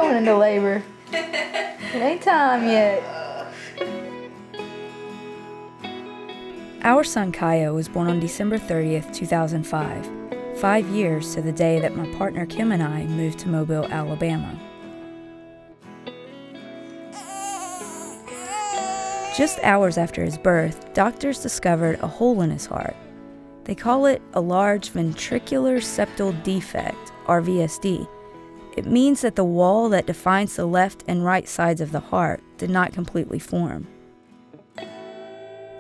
going into labor. It ain't time yet. Our son Kaya was born on December 30th, 2005, 5 years to the day that my partner Kim and I moved to Mobile, Alabama. Just hours after his birth, doctors discovered a hole in his heart. They call it a large ventricular septal defect, RVSD. It means that the wall that defines the left and right sides of the heart did not completely form.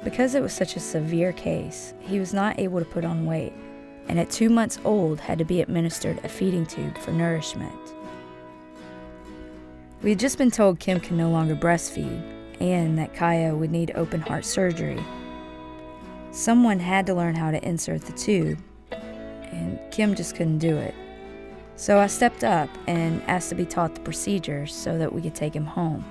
Because it was such a severe case, he was not able to put on weight, and at 2 months old had to be administered a feeding tube for nourishment. We had just been told Kim can no longer breastfeed, and that Kaya would need open heart surgery. Someone had to learn how to insert the tube, and Kim just couldn't do it. So I stepped up and asked to be taught the procedures so that we could take him home.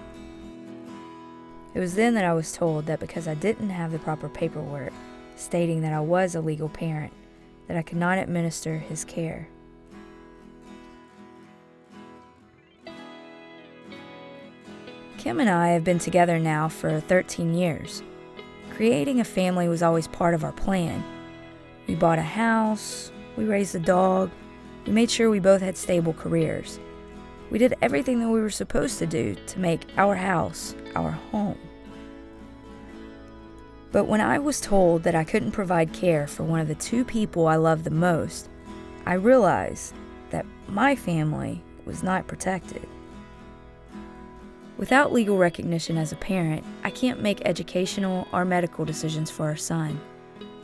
It was then that I was told that because I didn't have the proper paperwork stating that I was a legal parent, that I could not administer his care. Kim and I have been together now for 13 years. Creating a family was always part of our plan. We bought a house, we raised a dog, we made sure we both had stable careers. We did everything that we were supposed to do to make our house our home. But when I was told that I couldn't provide care for one of the two people I loved the most, I realized that my family was not protected. Without legal recognition as a parent, I can't make educational or medical decisions for our son.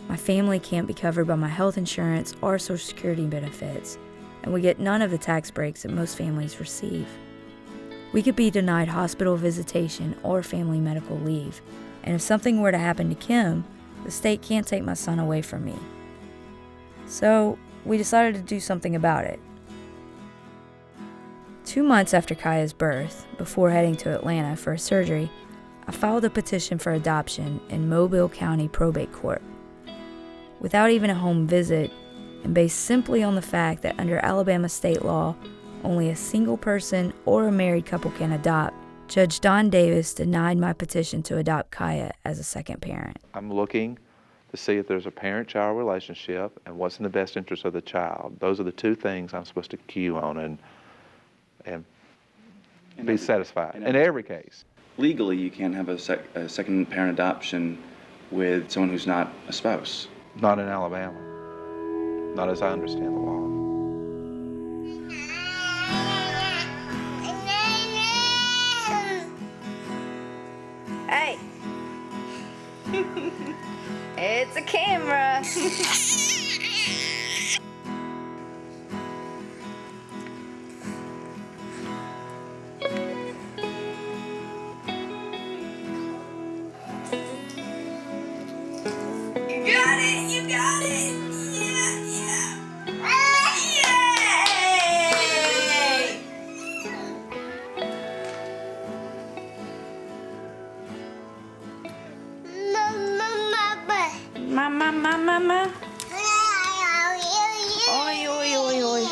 My family can't be covered by my health insurance or Social Security benefits, and we get none of the tax breaks that most families receive. We could be denied hospital visitation or family medical leave, and if something were to happen to Kim, the state can't take my son away from me. So we decided to do something about it. 2 months after Kaya's birth, before heading to Atlanta for a surgery, I filed a petition for adoption in Mobile County Probate Court. Without even a home visit, and based simply on the fact that under Alabama state law, only a single person or a married couple can adopt, Judge Don Davis denied my petition to adopt Kaya as a second parent. I'm looking to see if there's a parent-child relationship and what's in the best interest of the child. Those are the two things I'm supposed to cue on and be satisfied in every case. Legally, you can't have a second parent adoption with someone who's not a spouse. Not in Alabama. Not as I understand the law. Hey! It's a camera! You got it! Yeah! Yay! Mama. Oi, oi, oi, oi.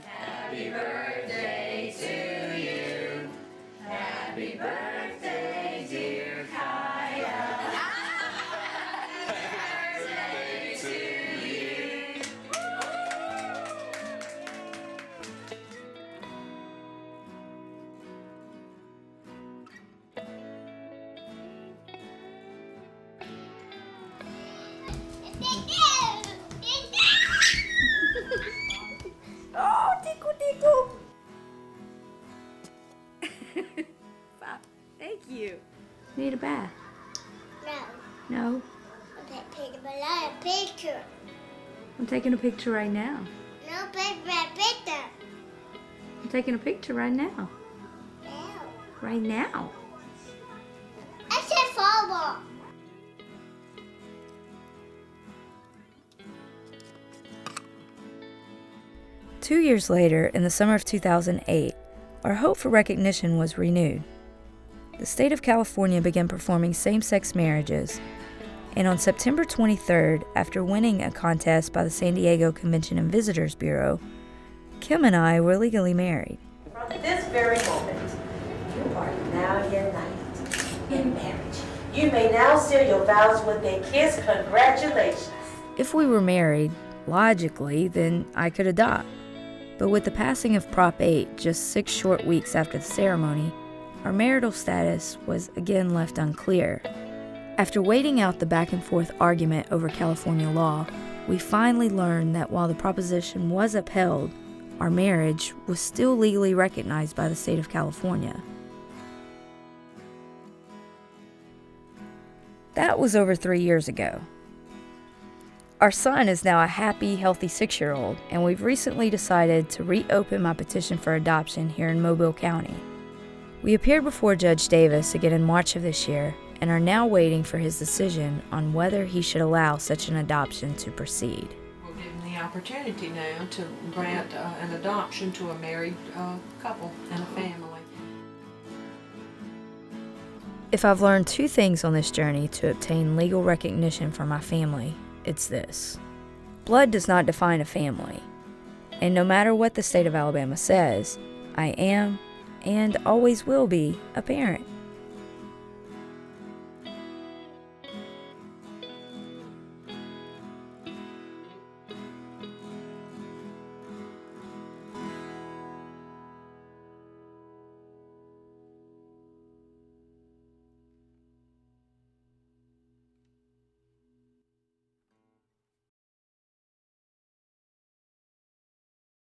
Happy birthday to you. Happy birthday, dear Kaya. Happy birthday to you. Oh, tickle. Thank you. Need a bath? No. I'm taking a picture. I'm taking a picture right now. No, picture. I'm taking a picture right now. No. Right now. I said follow. Two years later, in the summer of 2008, our hope for recognition was renewed. The state of California began performing same-sex marriages. And on September 23rd, after winning a contest by the San Diego Convention and Visitors Bureau, Kim and I were legally married. From this very moment, you are now united in marriage. You may now seal your vows with a kiss. Congratulations. If we were married, logically, then I could adopt. But with the passing of Prop 8 just 6 short weeks after the ceremony, our marital status was again left unclear. After waiting out the back and forth argument over California law, we finally learned that while the proposition was upheld, our marriage was still legally recognized by the state of California. That was over 3 years ago. Our son is now a happy, healthy 6-year-old, and we've recently decided to reopen my petition for adoption here in Mobile County. We appeared before Judge Davis again in March of this year and are now waiting for his decision on whether he should allow such an adoption to proceed. We'll give him the opportunity now to grant an adoption to a married couple and a family. If I've learned 2 things on this journey to obtain legal recognition for my family, it's this. Blood does not define a family, and no matter what the state of Alabama says, I am and always will be a parent.